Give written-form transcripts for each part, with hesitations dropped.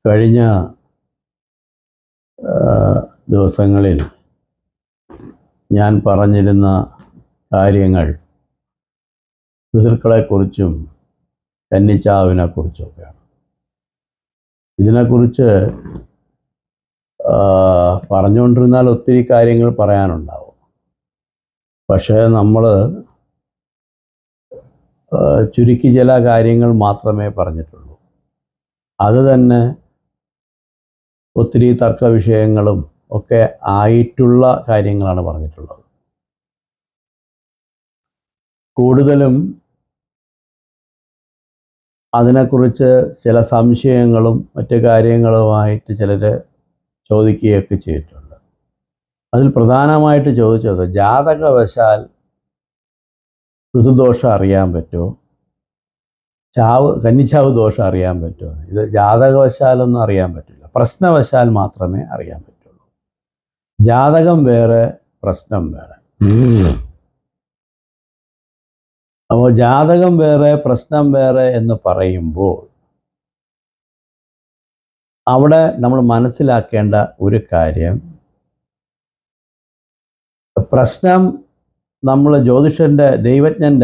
കഴിഞ്ഞ ദിവസങ്ങളിൽ ഞാൻ പറഞ്ഞിരുന്ന കാര്യങ്ങൾ പിതൃക്കളെക്കുറിച്ചും കന്നിച്ചാവിനെക്കുറിച്ചൊക്കെയാണ്. ഇതിനെക്കുറിച്ച് പറഞ്ഞുകൊണ്ടിരുന്നാൽ ഒത്തിരി കാര്യങ്ങൾ പറയാനുണ്ടാവും. പക്ഷേ നമ്മൾ ചുരുക്കി ചില കാര്യങ്ങൾ മാത്രമേ പറഞ്ഞിട്ടുള്ളൂ. അത് തന്നെ ഒത്തിരി തർക്ക വിഷയങ്ങളും ഒക്കെ ആയിട്ടുള്ള കാര്യങ്ങളാണ് പറഞ്ഞിട്ടുള്ളത്. കൂടുതലും അതിനെക്കുറിച്ച് ചില സംശയങ്ങളും മറ്റു കാര്യങ്ങളുമായിട്ട് ചിലർ ചോദിക്കുകയൊക്കെ ചെയ്തിട്ടുണ്ട്. അതിൽ പ്രധാനമായിട്ട് ചോദിച്ചത് ജാതകവശാൽ ഋതുദോഷം അറിയാൻ പറ്റുമോ, കന്നിച്ചാവ് ദോഷം അറിയാൻ പറ്റുമോ? ഇത് ജാതകവശാലൊന്നും അറിയാൻ പറ്റില്ല, പ്രശ്നവശാൽ മാത്രമേ അറിയാൻ പറ്റുള്ളൂ. ജാതകം വേറെ, പ്രശ്നം വേറെ. അപ്പോൾ ജാതകം വേറെ പ്രശ്നം വേറെ എന്ന് പറയുമ്പോൾ അവിടെ നമ്മൾ മനസ്സിലാക്കേണ്ട ഒരു കാര്യം, പ്രശ്നം നമ്മൾ ജ്യോതിഷനിൽ ദൈവജ്ഞൻ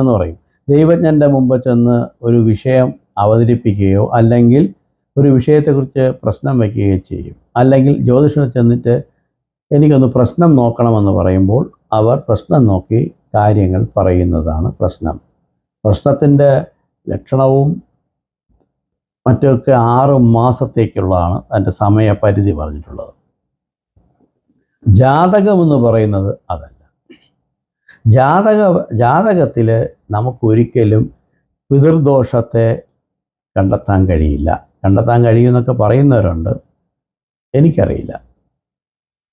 എന്ന് പറയും, ദൈവജ്ഞൻ്റെ മുമ്പ് ചെന്ന് ഒരു വിഷയം അവതരിപ്പിക്കുകയോ അല്ലെങ്കിൽ ഒരു വിഷയത്തെക്കുറിച്ച് പ്രശ്നം വയ്ക്കുകയോ ചെയ്യും. അല്ലെങ്കിൽ ജ്യോതിഷനിൽ ചെന്നിട്ട് എനിക്കൊന്ന് പ്രശ്നം നോക്കണമെന്ന് പറയുമ്പോൾ അവർ പ്രശ്നം നോക്കി കാര്യങ്ങൾ പറയുന്നതാണ് പ്രശ്നം. പ്രശ്നത്തിൻ്റെ ലക്ഷണവും മറ്റൊക്കെ 6 മാസത്തേക്കുള്ളതാണ് അതിൻ്റെ സമയപരിധി പറഞ്ഞിട്ടുള്ളത്. ജാതകമെന്ന് പറയുന്നത് അതല്ല. ജാതകത്തിൽ നമുക്കൊരിക്കലും പിതൃദോഷത്തെ കണ്ടെത്താൻ കഴിയില്ല. കണ്ടെത്താൻ കഴിയുമെന്നൊക്കെ പറയുന്നവരുണ്ട്, എനിക്കറിയില്ല.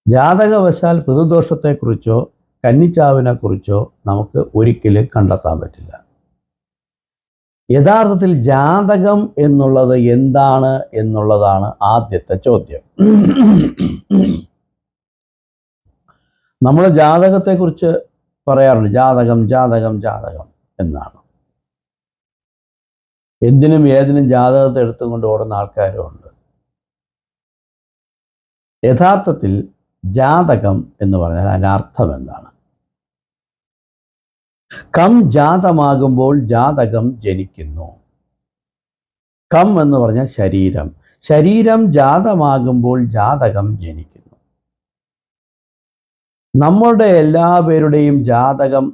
ജാതകവശാൽ പിതൃദോഷത്തെക്കുറിച്ചോ കന്നിച്ചാവിനെക്കുറിച്ചോ നമുക്ക് ഒരിക്കലും കണ്ടെത്താൻ പറ്റില്ല. യഥാർത്ഥത്തിൽ ജാതകം എന്നുള്ളത് എന്താണ് എന്നുള്ളതാണ് ആദ്യത്തെ ചോദ്യം. നമ്മൾ ജാതകത്തെക്കുറിച്ച് പറയാറുണ്ട്, ജാതകം ജാതകം ജാതകം എന്നാണ്. എന്തിനും ഏതിനും ജാതകത്തെ എടുത്തുകൊണ്ട് ഓടുന്ന ആൾക്കാരും ഉണ്ട്. യഥാർത്ഥത്തിൽ ജാതകം എന്ന് പറഞ്ഞാൽ അതിൻ്റെ അർത്ഥം എന്താണ്? കം ജാതമാകുമ്പോൾ ജാതകം ജനിക്കുന്നു. കം എന്ന് പറഞ്ഞാൽ ശരീരം. ശരീരം ജാതമാകുമ്പോൾ ജാതകം ജനിക്കുന്നു. നമ്മളുടെ എല്ലാവരുടെയും ജാതകം,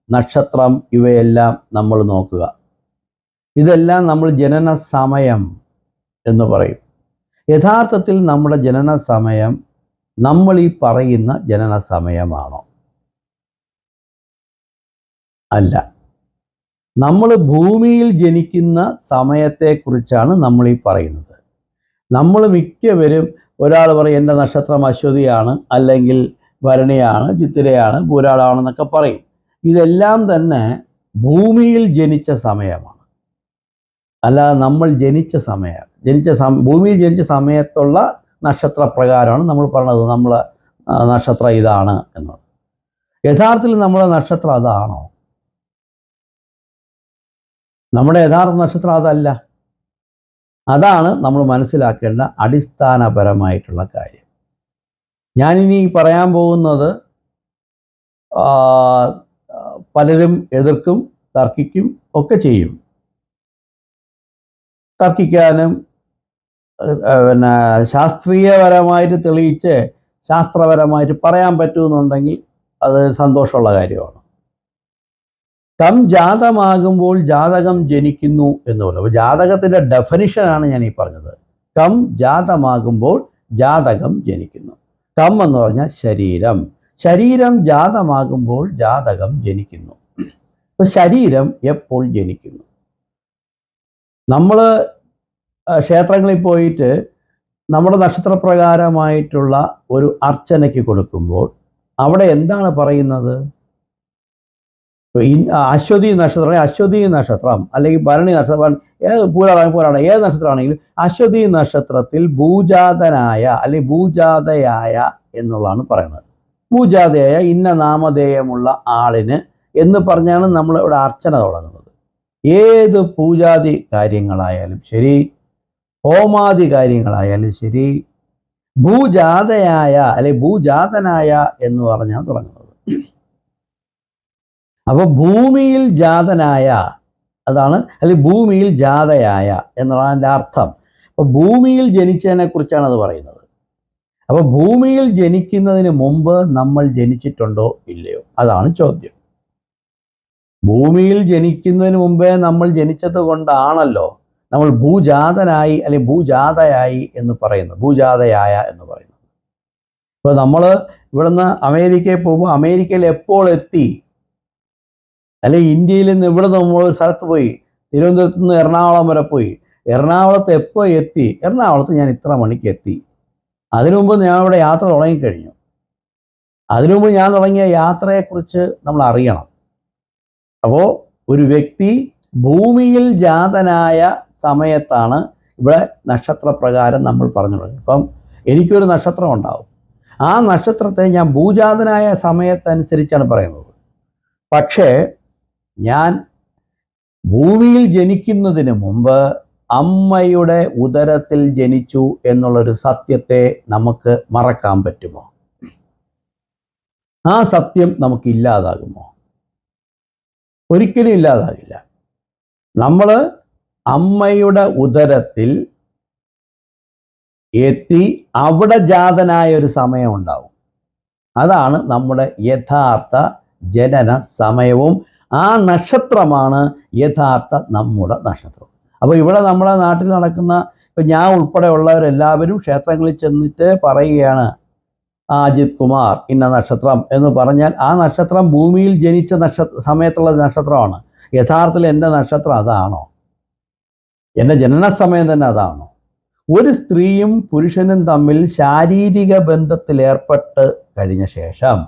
നക്ഷത്രം, ഇവയെല്ലാം നമ്മൾ നോക്കുക. ഇതെല്ലാം നമ്മൾ ജനന സമയം എന്ന് പറയും. യഥാർത്ഥത്തിൽ നമ്മുടെ ജനന സമയം നമ്മൾ ഈ പറയുന്ന ജനന സമയമാണോ? അല്ല. നമ്മൾ ഭൂമിയിൽ ജനിക്കുന്ന സമയത്തെക്കുറിച്ചാണ് നമ്മൾ ഈ പറയുന്നത്. നമ്മൾ മിക്കവരും, ഒരാൾ പറയും എൻ്റെ നക്ഷത്രം അശ്വതിയാണ്, അല്ലെങ്കിൽ ഭരണിയാണ്, ചിത്തിരയാണ്, പൂരാളാണെന്നൊക്കെ പറയും. ഇതെല്ലാം തന്നെ ഭൂമിയിൽ ജനിച്ച സമയമാണ്, അല്ലാതെ നമ്മൾ ജനിച്ച സമയം, ഭൂമിയിൽ ജനിച്ച സമയത്തുള്ള നക്ഷത്രപ്രകാരമാണ് നമ്മൾ പറഞ്ഞത് നമ്മളെ നക്ഷത്രം ഇതാണ് എന്നത്. യഥാർത്ഥത്തിൽ നമ്മുടെ നക്ഷത്രം അതാണോ? നമ്മുടെ യഥാർത്ഥ നക്ഷത്രം അതല്ല. അതാണ് നമ്മൾ മനസ്സിലാക്കേണ്ട അടിസ്ഥാനപരമായിട്ടുള്ള കാര്യം. ഞാനിനി പറയാൻ പോകുന്നത് പലരും എതിർക്കും, തർക്കിക്കും ഒക്കെ ചെയ്യും. തർക്കിക്കാനും ശാസ്ത്രീയപരമായിട്ട് തെളിയിച്ച് ശാസ്ത്രപരമായിട്ട് പറയാൻ പറ്റുമെന്നുണ്ടെങ്കിൽ അത് സന്തോഷമുള്ള കാര്യമാണ്. കം ജാതമാകുമ്പോൾ ജാതകം ജനിക്കുന്നു എന്ന് പറയും. അപ്പോൾ ജാതകത്തിൻ്റെ ഡെഫിനിഷനാണ് ഞാൻ ഈ പറഞ്ഞത്. കം ജാതമാകുമ്പോൾ ജാതകം ജനിക്കുന്നു. കം എന്ന് പറഞ്ഞാൽ ശരീരം. ശരീരം ജാതമാകുമ്പോൾ ജാതകം ജനിക്കുന്നു. അപ്പോൾ ശരീരം എപ്പോൾ ജനിക്കുന്നു? നമ്മൾ ക്ഷേത്രങ്ങളിൽ പോയിട്ട് നമ്മുടെ നക്ഷത്രപ്രകാരമായിട്ടുള്ള ഒരു അർച്ചനയ്ക്ക് കൊടുക്കുമ്പോൾ അവിടെ എന്താണ് പറയുന്നത്? അശ്വതി നക്ഷത്രം അല്ലെങ്കിൽ ഭരണി നക്ഷത്രം, പൂരാട ഏത് നക്ഷത്രമാണെങ്കിലും അശ്വതി നക്ഷത്രത്തിൽ ഭൂജാതനായ അല്ലെങ്കിൽ ഭൂജാതയായ എന്നുള്ളതാണ് പറയുന്നത്. ഭൂജാതയായ ഇന്ന നാമധേയമുള്ള ആളിന് എന്ന് പറഞ്ഞാണ് നമ്മൾ ഇവിടെ അർച്ചന തുടങ്ങുന്നത്. ഏത് പൂജാതി കാര്യങ്ങളായാലും ശരി, ഹോമാദി കാര്യങ്ങളായാലും ശരി, ഭൂജാതയായ അല്ലെ ഭൂജാതനായ എന്ന് പറഞ്ഞാൽ തുടങ്ങുന്നത്. അപ്പോൾ ഭൂമിയിൽ ജാതനായ, അതാണ് അല്ലെ ഭൂമിയിൽ ജാതയായ എന്നുള്ളതിൻ്റെ അർത്ഥം. അപ്പോൾ ഭൂമിയിൽ ജനിച്ചതിനെ കുറിച്ചാണ് അത് പറയുന്നത്. അപ്പോൾ ഭൂമിയിൽ ജനിക്കുന്നതിന് മുമ്പ് നമ്മൾ ജനിച്ചിട്ടുണ്ടോ ഇല്ലയോ, അതാണ് ചോദ്യം. ഭൂമിയിൽ ജനിക്കുന്നതിന് മുമ്പേ നമ്മൾ ജനിച്ചത് കൊണ്ടാണല്ലോ നമ്മൾ ഭൂജാതനായി അല്ലെ ഭൂജാതയായി എന്ന് പറയുന്നത്, ഭൂജാതയായ എന്ന് പറയുന്നത്. ഇപ്പോൾ നമ്മൾ ഇവിടുന്ന് അമേരിക്കയിൽ പോകുമ്പോൾ അമേരിക്കയിൽ എപ്പോൾ എത്തി, അല്ലെ ഇന്ത്യയിൽ നിന്ന് ഇവിടെ നമ്മൾ ഒരു സ്ഥലത്ത് പോയി, തിരുവനന്തപുരത്ത് നിന്ന് എറണാകുളം വരെ പോയി, എറണാകുളത്ത് എപ്പോൾ എത്തി, എറണാകുളത്ത് ഞാൻ ഇത്ര മണിക്ക് എത്തി, അതിനു മുമ്പ് ഞാൻ ഇവിടെ യാത്ര തുടങ്ങിക്കഴിഞ്ഞു. അതിനു മുമ്പ് ഞാൻ തുടങ്ങിയ യാത്രയെക്കുറിച്ച് നമ്മൾ അറിയണം. അപ്പോൾ ഒരു വ്യക്തി ഭൂമിയിൽ ജാതനായ സമയത്താണ് ഇവിടെ നക്ഷത്രപ്രകാരം നമ്മൾ പറഞ്ഞു തുടങ്ങി. ഇപ്പം എനിക്കൊരു നക്ഷത്രം ഉണ്ടാവും, ആ നക്ഷത്രത്തെ ഞാൻ ഭൂജാതനായ സമയത്തനുസരിച്ചാണ് പറയുന്നത്. പക്ഷേ ഞാൻ ഭൂമിയിൽ ജനിക്കുന്നതിന് മുമ്പ് അമ്മയുടെ ഉദരത്തിൽ ജനിച്ചു എന്നുള്ളൊരു സത്യത്തെ നമുക്ക് മറക്കാൻ പറ്റുമോ? ആ സത്യം നമുക്ക് ഇല്ലാതാകുമോ? ഒരിക്കലും ഇല്ലാതാകില്ല. നമ്മൾ അമ്മയുടെ ഉദരത്തിൽ എത്തി അവിടെ ജാതനായ ഒരു സമയം ഉണ്ടാവും. അതാണ് നമ്മുടെ യഥാർത്ഥ ജനന സമയവും ആ നക്ഷത്രമാണ് യഥാർത്ഥ നമ്മുടെ നക്ഷത്രം. അപ്പോൾ ഇവിടെ നമ്മുടെ നാട്ടിൽ നടക്കുന്ന, ഇപ്പം ഞാൻ ഉൾപ്പെടെ ഉള്ളവരെല്ലാവരും ക്ഷേത്രങ്ങളിൽ ചെന്നിട്ട് പറയുകയാണ് അജിത് കുമാർ ഇന്ന നക്ഷത്രം എന്ന് പറഞ്ഞാൽ ആ നക്ഷത്രം ഭൂമിയിൽ ജനിച്ച സമയത്തുള്ള നക്ഷത്രമാണ്. യഥാർത്ഥത്തിൽ എൻ്റെ നക്ഷത്രം അതാണോ? എൻ്റെ ജനന സമയം തന്നെ അതാണോ? ഒരു സ്ത്രീയും പുരുഷനും തമ്മിൽ ശാരീരിക ബന്ധത്തിൽ ഏർപ്പെട്ട് കഴിഞ്ഞ ശേഷം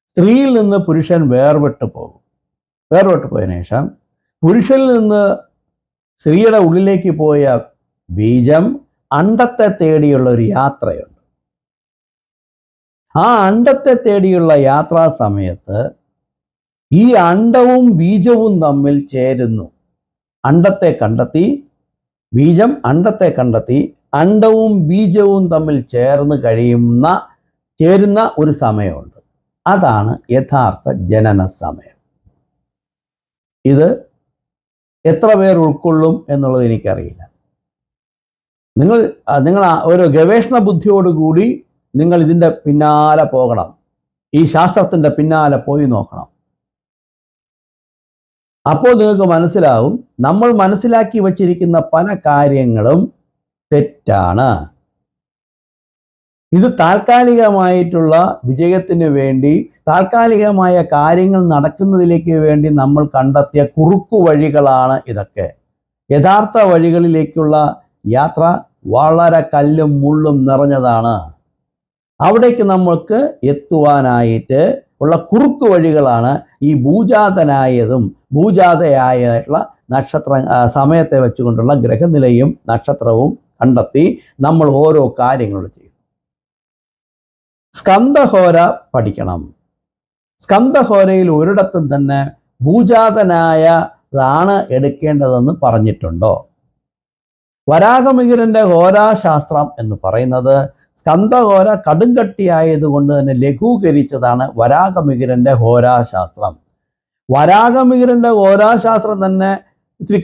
സ്ത്രീയിൽ നിന്ന് പുരുഷൻ വേർപെട്ട് പോകും. വേർപെട്ട് പോയതിനു ശേഷം പുരുഷനിൽ നിന്ന് സ്ത്രീയുടെ ഉള്ളിലേക്ക് പോയ ബീജം അണ്ഡത്തെ തേടിയുള്ള ഒരു യാത്രയുണ്ട്. ആ അണ്ഡത്തെ തേടിയുള്ള യാത്രാ സമയത്ത് ഈ അണ്ഡവും ബീജവും തമ്മിൽ ചേരുന്നു. അണ്ഡത്തെ കണ്ടെത്തി, ബീജം അണ്ഡത്തെ കണ്ടെത്തി, അണ്ഡവും ബീജവും തമ്മിൽ ചേരുന്ന ഒരു സമയമുണ്ട്. അതാണ് യഥാർത്ഥ ജനന സമയം. ഇത് എത്ര പേർ ഉൾക്കൊള്ളും എന്നുള്ളത് എനിക്കറിയില്ല. നിങ്ങൾ ഒരു ഗവേഷണ ബുദ്ധിയോടുകൂടി നിങ്ങൾ ഇതിൻ്റെ പിന്നാലെ പോകണം. ഈ ശാസ്ത്രത്തിൻ്റെ പിന്നാലെ പോയി നോക്കണം. അപ്പോൾ നിങ്ങൾക്ക് മനസ്സിലാവും നമ്മൾ മനസ്സിലാക്കി വച്ചിരിക്കുന്ന പല കാര്യങ്ങളും തെറ്റാണ്. ഇത് താൽക്കാലികമായിട്ടുള്ള വിജയത്തിന് വേണ്ടി, താൽക്കാലികമായ കാര്യങ്ങൾ നടക്കുന്നതിലേക്ക് വേണ്ടി നമ്മൾ കണ്ടെത്തിയ കുറുക്കു വഴികളാണ് ഇതൊക്കെ. യഥാർത്ഥ വഴികളിലേക്കുള്ള യാത്ര വളരെ കല്ലും മുള്ളും നിറഞ്ഞതാണ്. അവിടേക്ക് നമ്മൾക്ക് എത്തുവാനായിട്ട് ഉള്ള കുറുക്കു വഴികളാണ് ഈ ഭൂജാതനായതും ഭൂജാതയായിട്ടുള്ള നക്ഷത്ര സമയത്തെ വെച്ചുകൊണ്ടുള്ള ഗ്രഹനിലയും നക്ഷത്രവും കണ്ടെത്തി നമ്മൾ ഓരോ കാര്യങ്ങളും ചെയ്യും. സ്കന്ദഹോര പഠിക്കണം. സ്കന്ദഹോരയിൽ ഒരിടത്തും തന്നെ ഭൂജാതനായതാണ് എടുക്കേണ്ടതെന്ന് പറഞ്ഞിട്ടുണ്ടോ? വരാഹമിഹിരന്റെ ഹോരാശാസ്ത്രം എന്ന് പറയുന്നത് സ്കന്ദഹോര കടുംകട്ടിയായതുകൊണ്ട് തന്നെ ലഘൂകരിച്ചതാണ് വരാഹമിഹിരന്റെ ഹോരാശാസ്ത്രം. വരാഹമിഹിരന്റെ ഹോരാശാസ്ത്രം തന്നെ ഇത്തിരി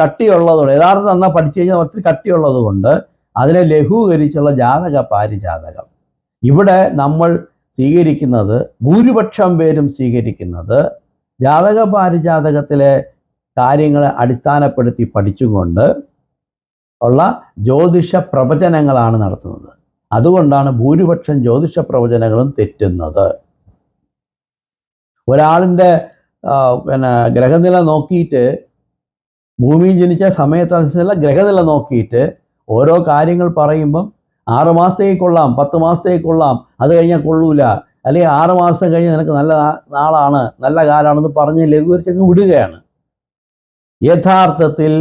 കട്ടിയുള്ളതുകൊണ്ട്, യഥാർത്ഥം നന്നാ പഠിച്ചു കഴിഞ്ഞാൽ ഒത്തിരി കട്ടിയുള്ളത് കൊണ്ട് അതിനെ ലഘൂകരിച്ചുള്ള ജാതക പാരിജാതകം. ഇവിടെ നമ്മൾ സ്വീകരിക്കുന്നത്, ഭൂരിപക്ഷം പേരും സ്വീകരിക്കുന്നത് ജാതക പാരിജാതകത്തിലെ കാര്യങ്ങളെ അടിസ്ഥാനപ്പെടുത്തി പഠിച്ചുകൊണ്ട് ഉള്ള ജ്യോതിഷ പ്രവചനങ്ങളാണ് നടത്തുന്നത്. അതുകൊണ്ടാണ് ഭൂരിപക്ഷം ജ്യോതിഷ പ്രവചനങ്ങളും തെറ്റുന്നത്. ഒരാളിൻ്റെ ഗ്രഹനില നോക്കിയിട്ട്, ഭൂമിയിൽ ജനിച്ച സമയത്തനുസരിച്ചുള്ള ഗ്രഹനില നോക്കിയിട്ട് ഓരോ കാര്യങ്ങൾ പറയുമ്പം 6 മാസത്തേക്ക് കൊള്ളാം, 10 മാസത്തേക്ക് കൊള്ളാം, അത് കഴിഞ്ഞാൽ കൊള്ളൂല, അല്ലെങ്കിൽ 6 മാസം കഴിഞ്ഞ് നിനക്ക് നല്ല നാളാണ്, നല്ല കാലമാണെന്ന് പറഞ്ഞ് ലഘൂകരിച്ചങ്ങ് വിടുകയാണ്. യഥാർത്ഥത്തിൽ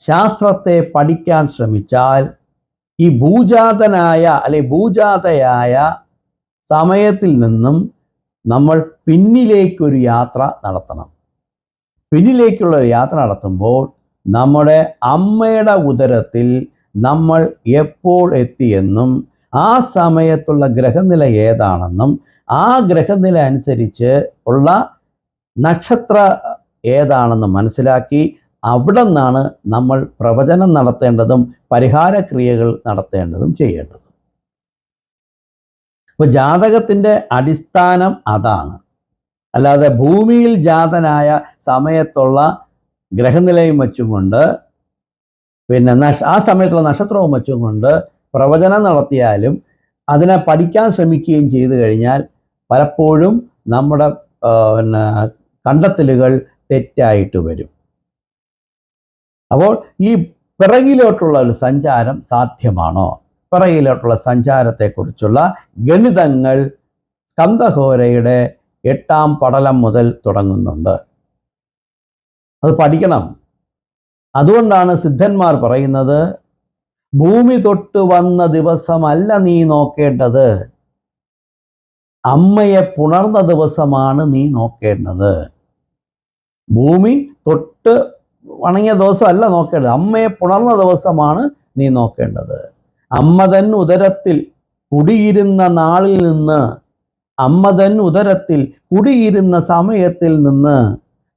ശാസ്ത്രത്തെ പഠിക്കാൻ ശ്രമിച്ചാൽ ഈ ഭൂജാതനായ അല്ലെ ഭൂജാതയായ സമയത്തിൽ നിന്നും നമ്മൾ പിന്നിലേക്കൊരു യാത്ര നടത്തണം. പിന്നിലേക്കുള്ള യാത്ര നടത്തുമ്പോൾ നമ്മുടെ അമ്മയുടെ ഉദരത്തിൽ നമ്മൾ എപ്പോൾ എത്തിയെന്നും ആ സമയത്തുള്ള ഗ്രഹനില ഏതാണെന്നും ആ ഗ്രഹനില അനുസരിച്ച് ഉള്ള നക്ഷത്ര ഏതാണെന്ന് മനസ്സിലാക്കി അവിടെ നിന്നാണ് നമ്മൾ പ്രവചനം നടത്തേണ്ടതും പരിഹാരക്രിയകൾ നടത്തേണ്ടതും ചെയ്യേണ്ടത്. അപ്പോൾ ജാതകത്തിൻ്റെ അടിസ്ഥാനം അതാണ്. അല്ലാതെ ഭൂമിയിൽ ജാതനായ സമയത്തുള്ള ഗ്രഹനിലയും വെച്ചും കൊണ്ട് ആ സമയത്തുള്ള നക്ഷത്രവും വെച്ചും കൊണ്ട് പ്രവചനം നടത്തിയാലും അതിനെ പഠിക്കാൻ ശ്രമിക്കുകയും ചെയ്തു കഴിഞ്ഞാൽ പലപ്പോഴും നമ്മുടെ കണ്ടെത്തലുകൾ തെറ്റായിട്ട് വരും. അപ്പോൾ ഈ പിറകിലോട്ടുള്ള ഒരു സഞ്ചാരം സാധ്യമാണോ? പിറകിലോട്ടുള്ള സഞ്ചാരത്തെക്കുറിച്ചുള്ള ഗണിതങ്ങൾ സ്കന്ദഹോരയുടെ 8ാം പടലം മുതൽ തുടങ്ങുന്നുണ്ട്. അത് പഠിക്കണം. അതുകൊണ്ടാണ് സിദ്ധന്മാർ പറയുന്നത്, ഭൂമി തൊട്ട് വന്ന ദിവസമല്ല നീ നോക്കേണ്ടത്, അമ്മയെ പുണർന്ന ദിവസമാണ് നീ നോക്കേണ്ടത്. ഭൂമി തൊട്ട് വണങ്ങിയ ദിവസമല്ല നോക്കേണ്ടത്, അമ്മയെ പുണർന്ന ദിവസമാണ് നീ നോക്കേണ്ടത്. അമ്മതൻ ഉദരത്തിൽ കുടിയിരുന്ന നാളിൽ നിന്ന്, അമ്മതൻ ഉദരത്തിൽ കുടിയിരുന്ന സമയത്തിൽ നിന്ന്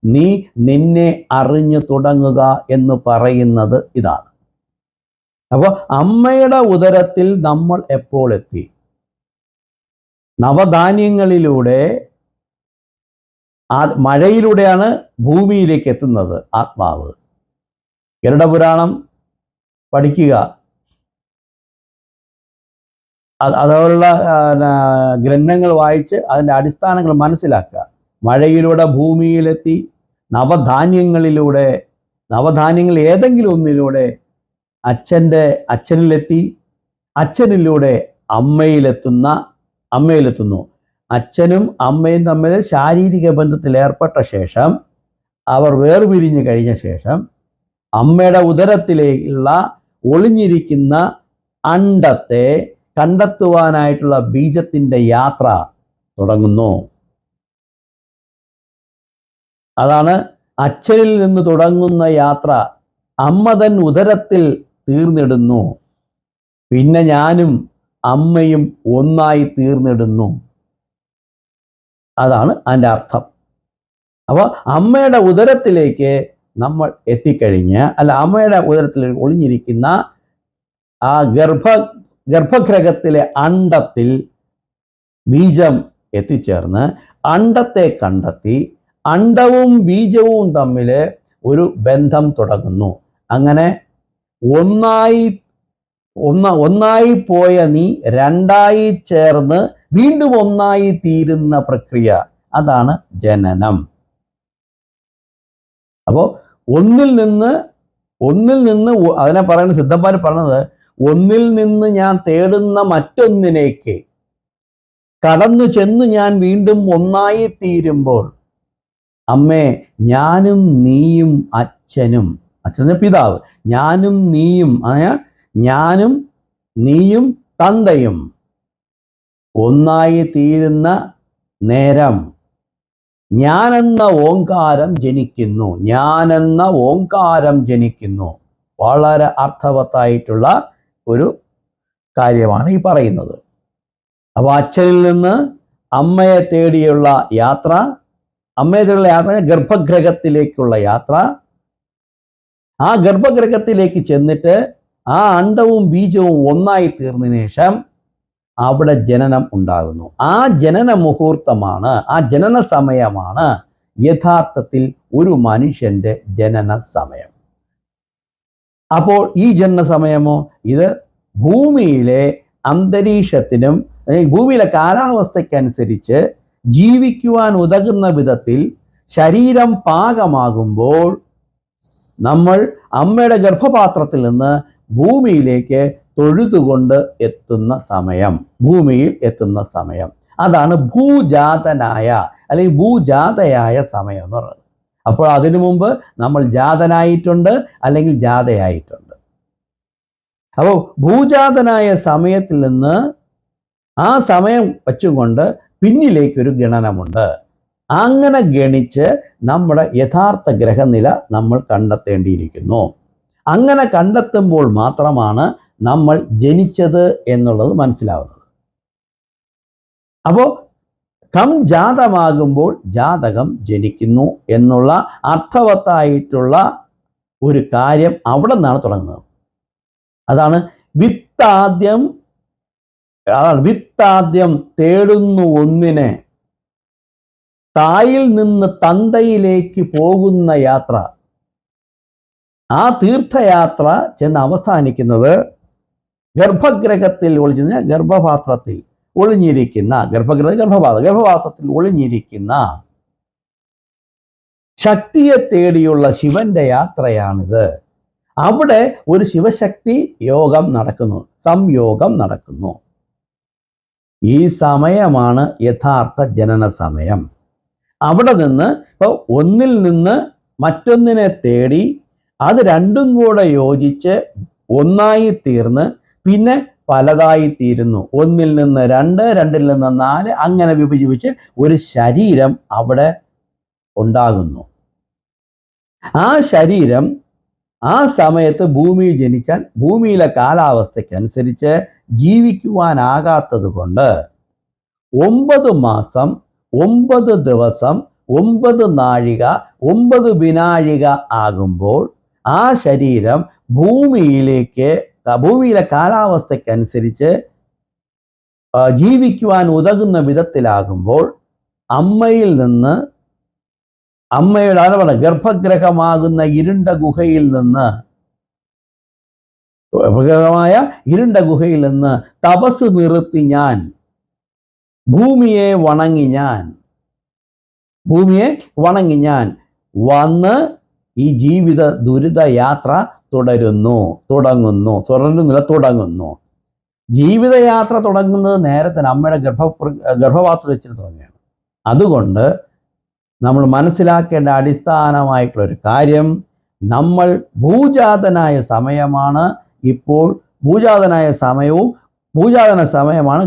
നീ നിന്നെ അറിഞ്ഞു തുടങ്ങുക എന്ന് പറയുന്നത് ഇതാണ്. അപ്പോൾ അമ്മയുടെ ഉദരത്തിൽ നമ്മൾ എപ്പോൾ എത്തി? നവധാന്യങ്ങളിലൂടെ മഴയിലൂടെയാണ് ഭൂമിയിലേക്ക് എത്തുന്നത് ആത്മാവ്. ഗരുഡപുരാണം പഠിക്കുക, അതുപോലുള്ള ഗ്രന്ഥങ്ങൾ വായിച്ച് അതിൻ്റെ അടിസ്ഥാനങ്ങൾ മനസ്സിലാക്കുക. മഴയിലൂടെ ഭൂമിയിലെത്തി, നവധാന്യങ്ങൾ ഏതെങ്കിലും ഒന്നിലൂടെ അച്ഛനിലെത്തി, അച്ഛനിലൂടെ അമ്മയിലെത്തുന്നു. അച്ഛനും അമ്മയും തമ്മിൽ ശാരീരിക ബന്ധത്തിൽ ഏർപ്പെട്ട ശേഷം, അവർ വേർപിരിഞ്ഞു കഴിഞ്ഞ ശേഷം അമ്മയുടെ ഉദരത്തിലേക്കുള്ള ഒളിഞ്ഞിരിക്കുന്ന അണ്ടത്തെ കണ്ടെത്തുവാനായിട്ടുള്ള ബീജത്തിൻ്റെ യാത്ര തുടങ്ങുന്നു. അതാണ് അച്ഛനിൽ നിന്ന് തുടങ്ങുന്ന യാത്ര അമ്മ തൻ ഉദരത്തിൽ തീർന്നിടുന്നു. പിന്നെ ഞാനും അമ്മയും ഒന്നായി തീർന്നിടുന്നു. അതാണ് അതിൻ്റെ അർത്ഥം. അപ്പോൾ അമ്മയുടെ ഉദരത്തിലേക്ക് നമ്മൾ എത്തിക്കഴിഞ്ഞ്, അമ്മയുടെ ഉദരത്തിൽ ഒളിഞ്ഞിരിക്കുന്ന ആ ഗർഭഗ്രഹത്തിലെ അണ്ടത്തിൽ ബീജം എത്തിച്ചേർന്ന് അണ്ടത്തെ കണ്ടെത്തി അണ്ടവും ബീജവും തമ്മിൽ ഒരു ബന്ധം തുടങ്ങുന്നു. അങ്ങനെ ഒന്നായി പോയ നീ രണ്ടായി ചേർന്ന് വീണ്ടും ഒന്നായി തീരുന്ന പ്രക്രിയ, അതാണ് ജനനം. അപ്പോൾ ഒന്നിൽ നിന്ന് അതിനെ പറയുന്ന സിദ്ധന്മാർ പറഞ്ഞത്, ഒന്നിൽ നിന്ന് ഞാൻ തേടുന്ന മറ്റൊന്നിലേക്ക് കടന്നു ചെന്ന് ഞാൻ വീണ്ടും ഒന്നായി തീരുമ്പോൾ, അമ്മേ ഞാനും നീയും അച്ഛന് പിതാവ്, ഞാനും നീയും തന്തയും ഒന്നായി തീരുന്ന നേരം ഞാനെന്ന ഓങ്കാരം ജനിക്കുന്നു. വളരെ അർത്ഥവത്തായിട്ടുള്ള ഒരു കാര്യമാണ് ഈ പറയുന്നത്. അപ്പോൾ അച്ഛനിൽ നിന്ന് അമ്മയെ തേടിയുള്ള യാത്ര, ഗർഭഗ്രഹത്തിലേക്കുള്ള യാത്ര. ആ ഗർഭഗ്രഹത്തിലേക്ക് ചെന്നിട്ട് ആ അണ്ടവും ബീജവും ഒന്നായി തീർന്നതിന് ശേഷം അവിടെ ജനനം ഉണ്ടാകുന്നു. ആ ജനന മുഹൂർത്തമാണ്, ആ ജനന സമയമാണ് യഥാർത്ഥത്തിൽ ഒരു മനുഷ്യൻ്റെ ജനന സമയം. അപ്പോൾ ഈ ജനന സമയമോ, ഇത് ഭൂമിയിലെ അന്തരീക്ഷത്തിനും ഭൂമിയിലെ കാലാവസ്ഥയ്ക്കനുസരിച്ച് ജീവിക്കുവാൻ ഉതകുന്ന വിധത്തിൽ ശരീരം പാകമാകുമ്പോൾ നമ്മൾ അമ്മയുടെ ഗർഭപാത്രത്തിൽ നിന്ന് ഭൂമിയിലേക്ക് തൊഴുതുകൊണ്ട് ഭൂമിയിൽ എത്തുന്ന സമയം, അതാണ് ഭൂജാതനായ അല്ലെങ്കിൽ ഭൂജാതയായ സമയം എന്ന് പറയുന്നത്. അപ്പോൾ അതിനു മുമ്പ് നമ്മൾ ജാതനായിട്ടുണ്ട് അല്ലെങ്കിൽ ജാതയായിട്ടുണ്ട്. അപ്പോൾ ഭൂജാതനായ സമയത്തിൽ നിന്ന് ആ സമയം വച്ചുകൊണ്ട് പിന്നിലേക്കൊരു ഗണനമുണ്ട്. അങ്ങനെ ഗണിച്ച് നമ്മുടെ യഥാർത്ഥ ഗ്രഹനില നമ്മൾ കണ്ടെത്തേണ്ടിയിരിക്കുന്നു. അങ്ങനെ കണ്ടെത്തുമ്പോൾ മാത്രമാണ് നമ്മൾ ജനിച്ചത് എന്നുള്ളത് മനസ്സിലാവുന്നത്. അപ്പോൾ കം ജാതമാകുമ്പോൾ ജാതകം ജനിക്കുന്നു എന്നുള്ള അർത്ഥവത്തായിട്ടുള്ള ഒരു കാര്യം അവിടെ നിന്നാണ് തുടങ്ങുന്നത്. അതാണ് വിത്താദ്യം തേടുന്നു ഒന്നിനെ, തായിൽ നിന്ന് തന്തയിലേക്ക് പോകുന്ന യാത്ര. ആ തീർത്ഥയാത്ര ചെന്ന് അവസാനിക്കുന്നത് ഗർഭപാത്രത്തിൽ ഒളിഞ്ഞിരിക്കുന്ന ഗർഭപാത്രത്തിൽ ഒളിഞ്ഞിരിക്കുന്ന ശക്തിയെ തേടിയുള്ള ശിവന്റെ യാത്രയാണിത്. അവിടെ ഒരു ശിവശക്തി യോഗം നടക്കുന്നു, സംയോഗം നടക്കുന്നു. ഈ സമയമാണ് യഥാർത്ഥ ജനന സമയം. അവിടെ നിന്ന് ഇപ്പോൾ ഒന്നിൽ നിന്ന് മറ്റൊന്നിനെ തേടി അത് രണ്ടും കൂടെ യോജിച്ച് ഒന്നായി തീർന്ന് പിന്നെ പലതായി തീരുന്നു. ഒന്നിൽ നിന്ന് 2, 2ൽ നിന്ന് 4, അങ്ങനെ വിഭജിച്ച് ഒരു ശരീരം അവിടെ ഉണ്ടാകുന്നു. ആ ശരീരം ആ സമയത്ത് ഭൂമിയിൽ ജനിച്ചാൽ ഭൂമിയിലെ കാലാവസ്ഥയ്ക്കനുസരിച്ച് ജീവിക്കുവാനാകാത്തത് കൊണ്ട് 9 മാസം 9 ദിവസം 9 നാഴിക 9 വിനാഴിക ആകുമ്പോൾ ആ ശരീരം ഭൂമിയിലെ കാലാവസ്ഥയ്ക്കനുസരിച്ച് ജീവിക്കുവാൻ ഉതകുന്ന വിധത്തിലാകുമ്പോൾ അമ്മയുടെ ഗർഭഗ്രഹമാകുന്ന ഇരുണ്ട ഗുഹയിൽ നിന്ന് തപസ് നിർത്തി ഞാൻ ഭൂമിയെ വണങ്ങി ഞാൻ വന്ന് ഈ ജീവിത ദുരിത യാത്ര തുടങ്ങുന്നു. ജീവിതയാത്ര തുടങ്ങുന്നത് നേരത്തെ അമ്മയുടെ ഗർഭപാത്രത്തിൽ വെച്ചിട്ട് തുടങ്ങുകയാണ്. അതുകൊണ്ട് നമ്മൾ മനസ്സിലാക്കേണ്ട അടിസ്ഥാനമായിട്ടുള്ളൊരു കാര്യം, നമ്മൾ ഭൂജാതനായ സമയമാണ് ഇപ്പോൾ. ഭൂജാതന സമയമാണ്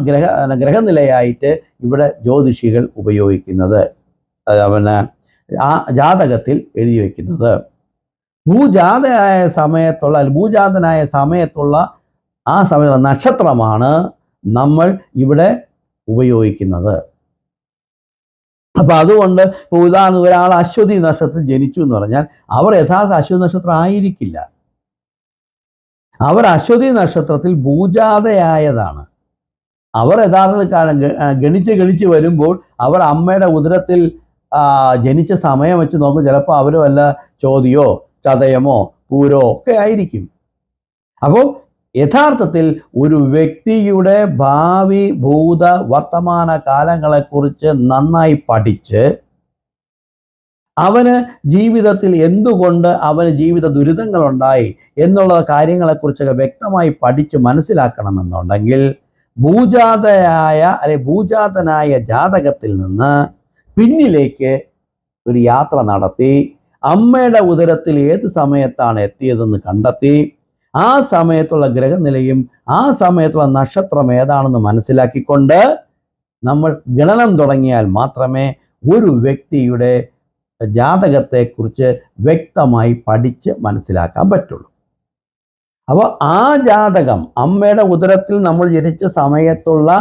ഗ്രഹനിലയായിട്ട് ഇവിടെ ജ്യോതിഷികൾ ഉപയോഗിക്കുന്നത്, ആ ജാതകത്തിൽ എഴുതി വയ്ക്കുന്നത്. ഭൂജാതനായ സമയത്തുള്ള ആ സമയത്തുള്ള നക്ഷത്രമാണ് നമ്മൾ ഇവിടെ ഉപയോഗിക്കുന്നത്. അപ്പൊ അതുകൊണ്ട് ഉദാഹരണം, ഒരാൾ അശ്വതി നക്ഷത്രത്തിൽ ജനിച്ചു എന്ന് പറഞ്ഞാൽ അവർ യഥാർത്ഥ അശ്വതി നക്ഷത്രം ആയിരിക്കില്ല. അവർ അശ്വതി നക്ഷത്രത്തിൽ ഭൂജാതയായതാണ്. അവർ യഥാർത്ഥത്തിൽ ഗണിച്ച് വരുമ്പോൾ അവർ അമ്മയുടെ ഉദരത്തിൽ ജനിച്ച സമയം വെച്ച് നോക്കും. ചിലപ്പോൾ അവർ വല്ല ചോതിയോ ചതയമോ പൂരോ ഒക്കെ ആയിരിക്കും. അപ്പോൾ യഥാർത്ഥത്തിൽ ഒരു വ്യക്തിയുടെ ഭാവി ഭൂത വർത്തമാന കാലങ്ങളെക്കുറിച്ച് നന്നായി പഠിച്ച് അവന് ജീവിതത്തിൽ എന്തുകൊണ്ട് അവന് ജീവിത ദുരിതങ്ങളുണ്ടായി എന്നുള്ള കാര്യങ്ങളെക്കുറിച്ചൊക്കെ വ്യക്തമായി പഠിച്ച് മനസ്സിലാക്കണമെന്നുണ്ടെങ്കിൽ ഭൂജാതനായ ജാതകത്തിൽ നിന്ന് പിന്നിലേക്ക് ഒരു യാത്ര നടത്തി അമ്മയുടെ ഉദരത്തിൽ ഏത് സമയത്താണ് എത്തിയതെന്ന് കണ്ടെത്തി ആ സമയത്തുള്ള ഗ്രഹനിലയും ആ സമയത്തുള്ള നക്ഷത്രം ഏതാണെന്ന് മനസ്സിലാക്കിക്കൊണ്ട് നമ്മൾ ഗണനം തുടങ്ങിയാൽ മാത്രമേ ഒരു വ്യക്തിയുടെ ജാതകത്തെക്കുറിച്ച് വ്യക്തമായി പഠിച്ച് മനസ്സിലാക്കാൻ പറ്റുള്ളൂ. അപ്പോൾ ആ ജാതകം, അമ്മയുടെ ഉദരത്തിൽ നമ്മൾ ജനിച്ച സമയത്തുള്ള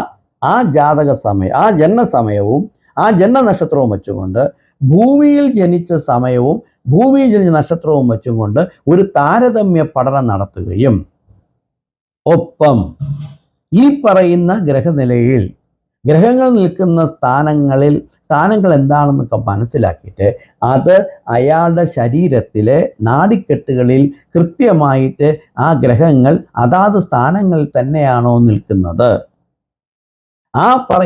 ആ ജാതക സമയം, ആ ജനനസമയവും ആ ജനന നക്ഷത്രവും വെച്ചുകൊണ്ട് ഭൂമിയിൽ ജനിച്ച സമയവും ഭൂമിയിൽ ജനിച്ച നക്ഷത്രവും വെച്ചുകൊണ്ട് ഒരു താരതമ്യ പഠനം നടത്തുകയും ഒപ്പം ഈ പറയുന്ന ഗ്രഹനിലയിൽ ഗ്രഹങ്ങൾ നിൽക്കുന്ന സ്ഥാനങ്ങൾ എന്താണെന്നൊക്കെ മനസ്സിലാക്കിയിട്ട് അത് അയാളുടെ ശരീരത്തിലെ നാഡിക്കെട്ടുകളിൽ കൃത്യമായിട്ട് ആ ഗ്രഹങ്ങൾ അതാത് സ്ഥാനങ്ങളിൽ തന്നെയാണോ നിൽക്കുന്നത്,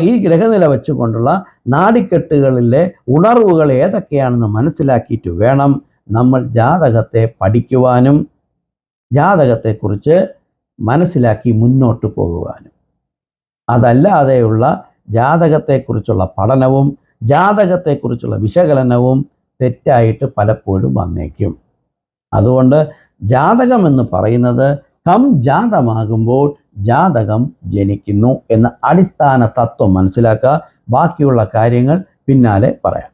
ഈ ഗ്രഹനില വെച്ചുകൊണ്ടുള്ള നാഡിക്കെട്ടുകളിലെ ഉണർവുകൾ ഏതൊക്കെയാണെന്ന് മനസ്സിലാക്കിയിട്ട് വേണം നമ്മൾ ജാതകത്തെ പഠിക്കുവാനും ജാതകത്തെക്കുറിച്ച് മനസ്സിലാക്കി മുന്നോട്ട് പോകുവാനും. അതല്ലാതെയുള്ള ജാതകത്തെക്കുറിച്ചുള്ള പഠനവും ജാതകത്തെക്കുറിച്ചുള്ള വിശകലനവും തെറ്റായിട്ട് പലപ്പോഴും വന്നേക്കും. അതുകൊണ്ട് ജാതകം എന്ന് പറയുന്നത് ജാതമാകുമ്പോൾ ജാതകം ജനിക്കുന്നു എന്ന അടിസ്ഥാന തത്വം മനസ്സിലാക്കുക. ബാക്കിയുള്ള കാര്യങ്ങൾ പിന്നാലെ പറയാം.